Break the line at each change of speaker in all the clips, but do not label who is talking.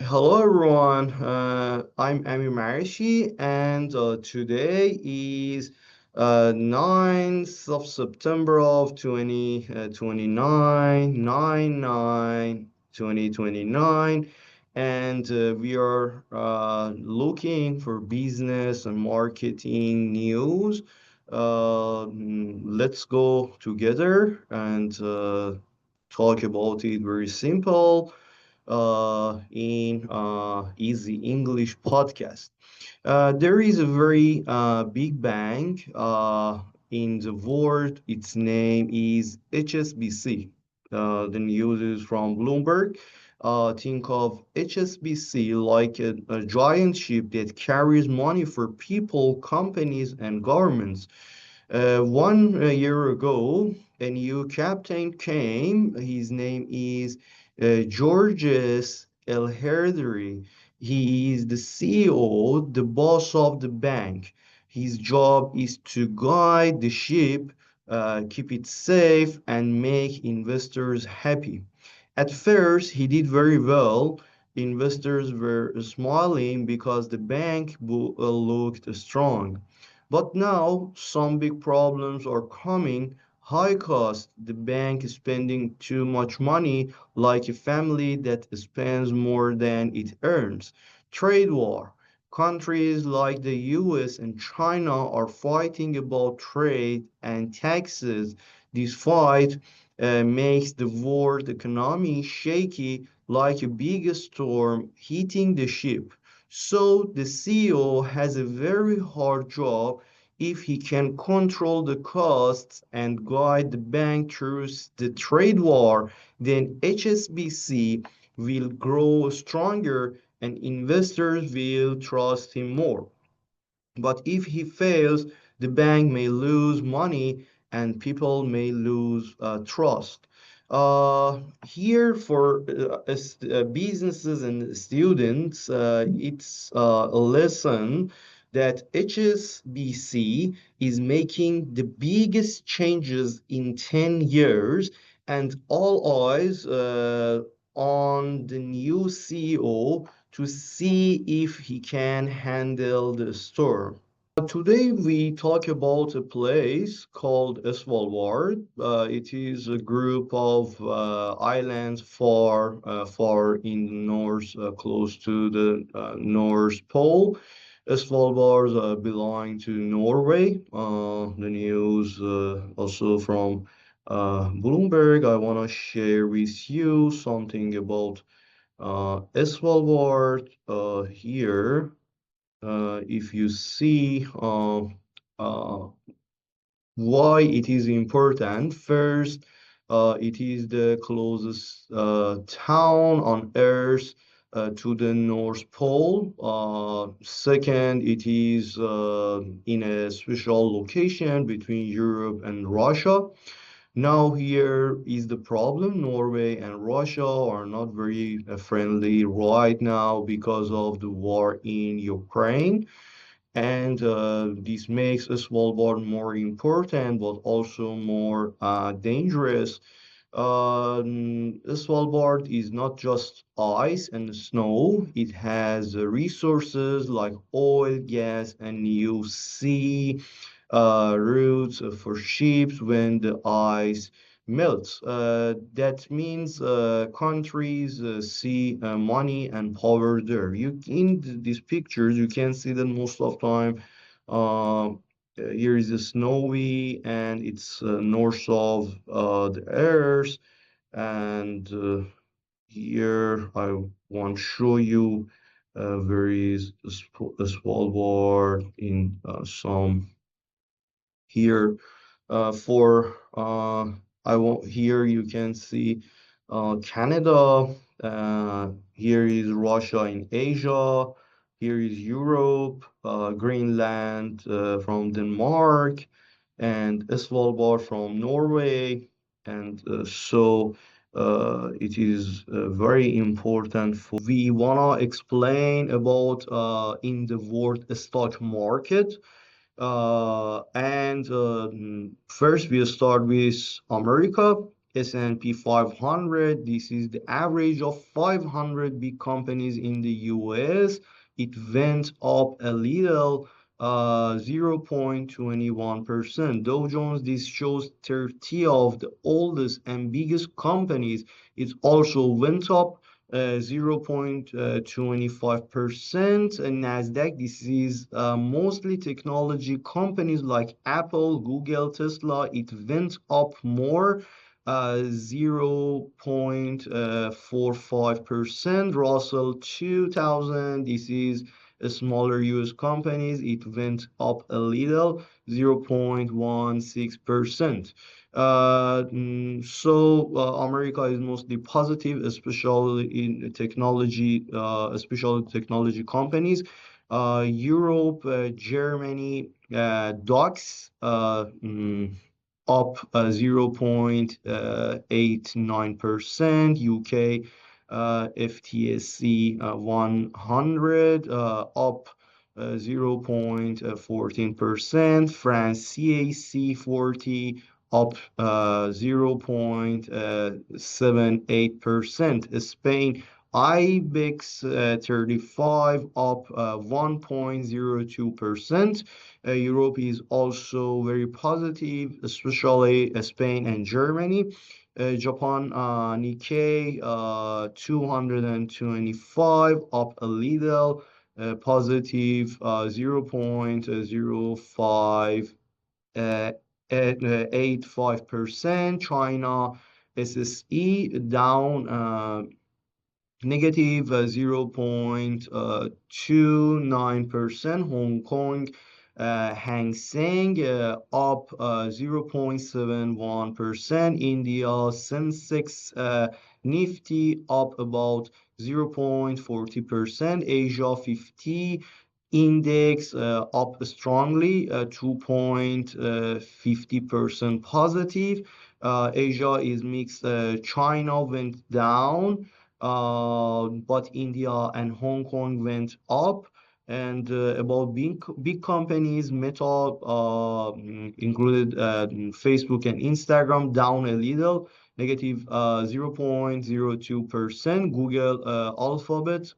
Hello everyone, I'm Amir Marishi and today is 9th of September of 2029, 9/9/2029, and we are looking for business and marketing news. Let's go together and talk about it very simple in Easy English podcast. There is a very big bank in the world. Its name is HSBC. The news is from Bloomberg. Think of HSBC like a giant ship that carries money for people, companies, and governments. One year ago, a new captain came. His name is Georges El Herdary. He is the CEO, the boss of the bank. His job is to guide the ship, keep it safe, and make investors happy. At first, he did very well. Investors were smiling because the bank looked strong. But now some big problems are coming. High cost, the bank is spending too much money, like a family that spends more than it earns. Trade war. Countries like the US and China are fighting about trade and taxes. This fight makes the world economy shaky like a big storm hitting the ship. So the CEO has a very hard job. If he can control the costs and guide the bank through the trade war, then HSBC will grow stronger and investors will trust him more. But if he fails, the bank may lose money and people may lose trust. Here for businesses and students, it's a lesson that HSBC is making the biggest changes in 10 years, and all eyes on the new CEO to see if he can handle the storm. Today we talk about a place called Svalbard. It is a group of islands far in the north, close to the North Pole. Svalbard belong to Norway. The news also from Bloomberg. I want to share with you something about Svalbard here. If you see uh, why it is important, first, it is the closest town on Earth to the North Pole. Second, it is in a special location between Europe and Russia. Now here is the problem. Norway and Russia are not very friendly right now because of the war in Ukraine. And this makes a Svalbard more important, but also more dangerous. Svalbard is not just ice and snow. It has resources like oil, gas, and new sea routes for ships when the ice melts. That means countries see money and power there. You in these pictures, you can see that most of time. Here is a snowy, and it's north of the Earth, and here I want to show you where is a Svalbard in some here for I want here you can see Canada. Here is Russia in Asia. Here is Europe, Greenland from Denmark, and Svalbard from Norway. And it is very important for we wanna explain about in the world stock market. And first, we'll start with America. S&P 500. This is the average of 500 big companies in the US. It went up a little, 0.21%. Dow Jones, this shows 30 of the oldest and biggest companies. It also went up 0.25%. And Nasdaq, this is mostly technology companies like Apple, Google, Tesla. It went up more, 0.45%. Russell 2000, this is smaller US companies. It went up a little, 0.16%. America is mostly positive, especially in technology, especially technology companies. Europe, Germany, DAX, up 0.89%. UK, FTSE 100, up 0.14%. France CAC 40, up 0.78%. Spain IBEX 35, up 1.02%. Europe is also very positive, especially Spain and Germany. Japan Nikkei 225, up a little, positive 0.05 at 85%. China SSE down negative 0.29%. Hong Kong Hang Seng up 0.71%. India Sensex Nifty up about 0.40%. Asia 50 index up strongly, 2.50% positive. Asia is mixed. China went down, but India and Hong Kong went up. And about big companies, Meta included Facebook and Instagram down a little, negative 0.02%. Google Alphabet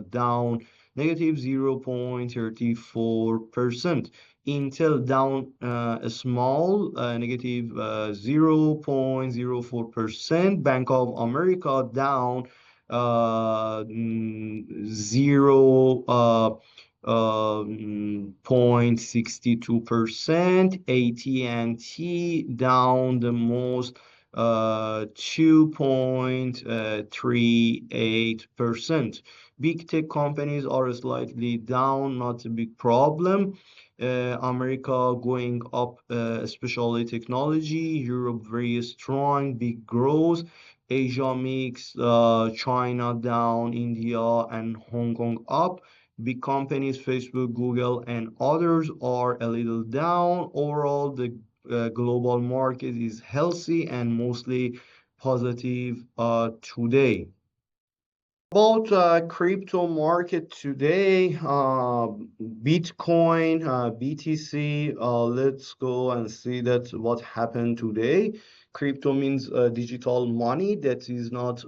down negative 0.34%. Intel down a small, negative 0.04%. Bank of America down 0.62%. AT&T down the most, 2.38%. Big tech companies are slightly down, not a big problem. America going up, especially technology. Europe very strong, big growth. Asia mix, China down, India and Hong Kong up. Big companies, Facebook, Google, and others are a little down. Overall, the global market is healthy and mostly positive today. About crypto market today, Bitcoin, BTC. Let's go and see that what happened today. Crypto means digital money that is not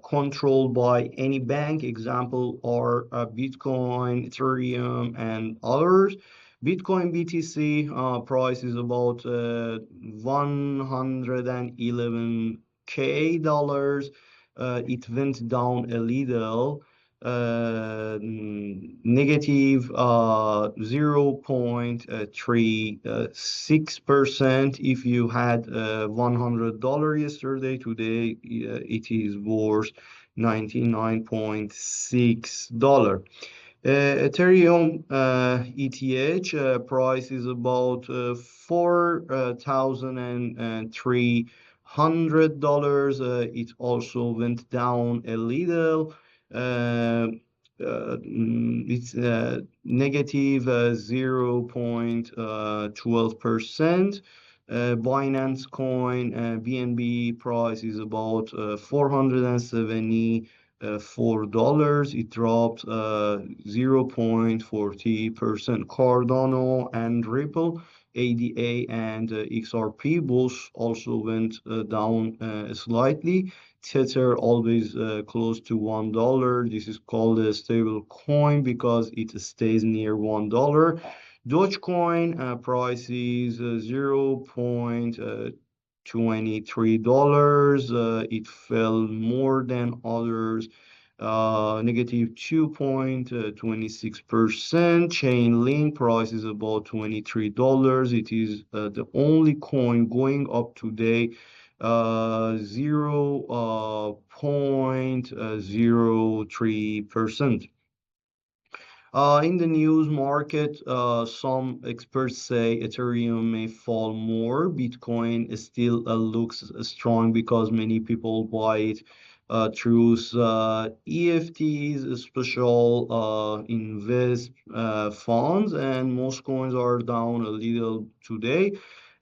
controlled by any bank. Example are Bitcoin, Ethereum, and others. Bitcoin BTC price is about 111K dollars. It went down a little, negative 0.36%. If you had $100 yesterday, today it is worth $99.6. Ethereum ETH price is about $4,300. It also went down a little. It's negative 0.12%. Binance Coin BNB price is about $474. It dropped 0.40%. Cardano and Ripple ADA and XRP both also went down slightly. Tether always close to $1. This is called a stable coin because it stays near $1. Dogecoin price is 0.23. It fell more than others, negative 2.26%. Chainlink price is about $23. It is the only coin going up today, 0.03%. In the news market, some experts say Ethereum may fall more. Bitcoin still looks strong because many people buy it through EFTs, special invest funds, and most coins are down a little today.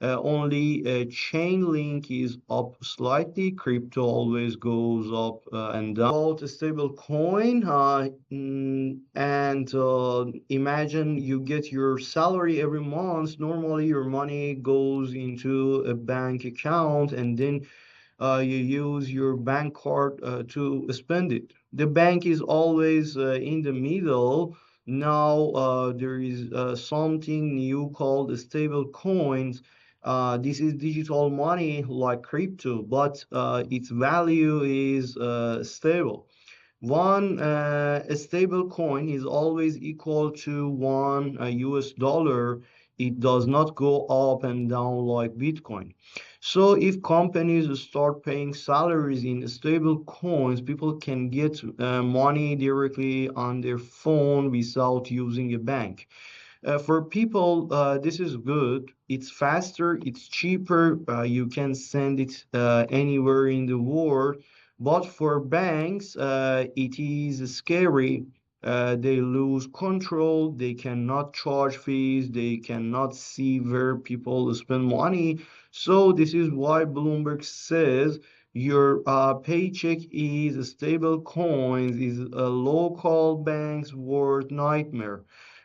Only Chainlink is up slightly. Crypto always goes up and down. About a stable coin, and imagine you get your salary every month. Normally, your money goes into a bank account, and then you use your bank card to spend it. The bank is always in the middle. Now there is something new called stable coins. This is digital money like crypto, but its value is stable. One a stable coin is always equal to one US dollar. It does not go up and down like Bitcoin. So if companies start paying salaries in stable coins, people can get money directly on their phone without using a bank. For people, this is good. It's faster, it's cheaper. You can send it anywhere in the world. But for banks, it is scary. They lose control. They cannot charge fees. They cannot see where people spend money. So this is why Bloomberg says your paycheck is stable coins, is a local bank's worst nightmare.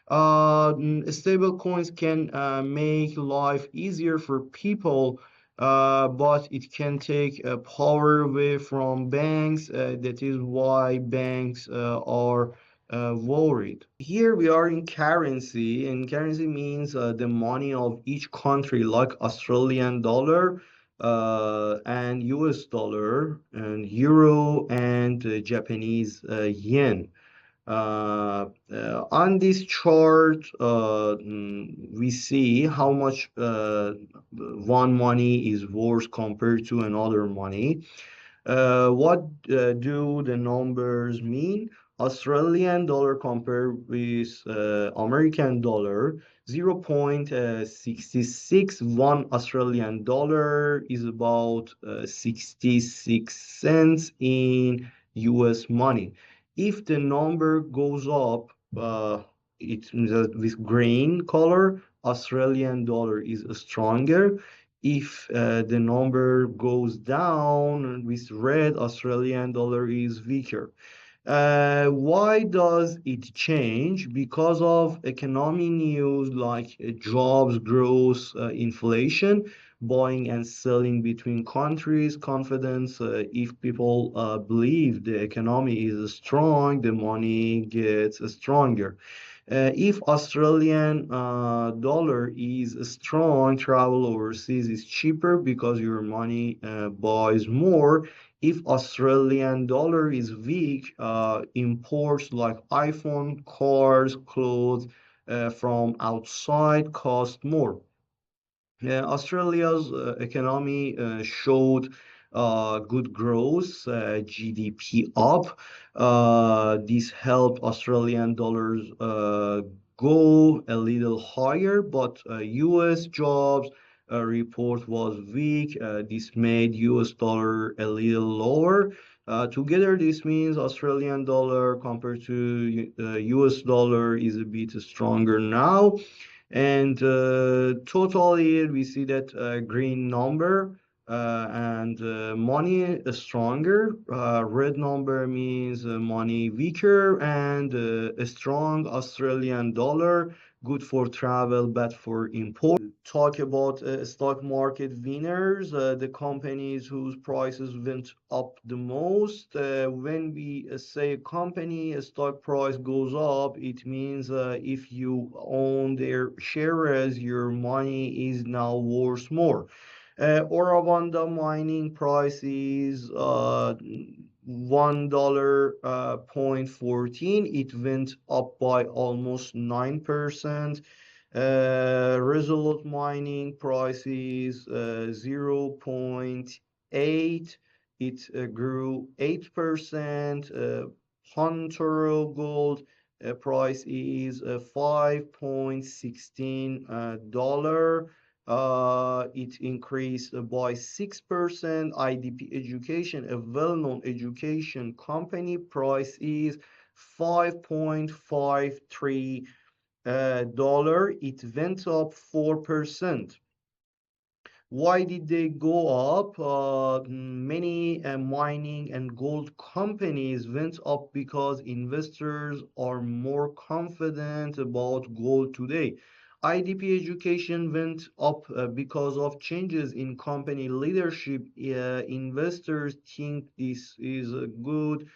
Stable coins can make life easier for people, but it can take power away from banks. That is why banks are worried. Here we are in currency, and currency means the money of each country, like Australian dollar and US dollar, and euro and Japanese yen. On this chart, we see how much one money is worth compared to another money. What do the numbers mean? Australian dollar compared with American dollar, 0.661 Australian dollar is about 66 cents in US money. If the number goes up, it's with green color, Australian dollar is stronger. If the number goes down with red, Australian dollar is weaker. Why does it change? Because of economic news like jobs growth, inflation, buying and selling between countries, confidence. If people believe the economy is strong, the money gets stronger. If Australian dollar is strong, travel overseas is cheaper because your money buys more. If Australian dollar is weak, imports like iPhone, cars, clothes from outside cost more. Australia's economy showed good growth, GDP up. This helped Australian dollars go a little higher, but US jobs report was weak. This made US dollar a little lower. Together, this means Australian dollar compared to US dollar is a bit stronger now. And totally, we see that green number. and money is stronger. Red number means money weaker, and a strong Australian dollar, good for travel, bad for import. Talk about stock market winners, the companies whose prices went up the most. When we say a company, a stock price goes up, it means if you own their shares, your money is now worth more. Oravanda mining price is $1 point 14. It went up by almost 9%. Resolute mining price is 0.8. It grew 8%. Hunter gold price is 5.16 dollar. It increased by 6%. IDP Education, a well-known education company, price is 5.53 dollar. It went up 4%. Why did they go up? Many mining and gold companies went up because investors are more confident about gold today. IDP Education went up because of changes in company leadership. Investors think this is a good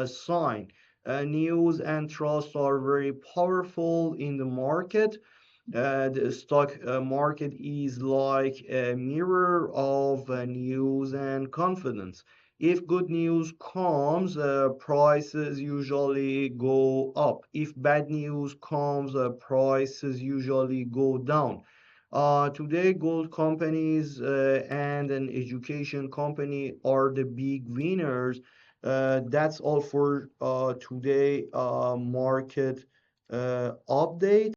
sign. News and trust are very powerful in the market. The stock market is like a mirror of news and confidence. If good news comes, prices usually go up. If bad news comes, prices usually go down. Today, gold companies and an education company are the big winners. That's all for today market update.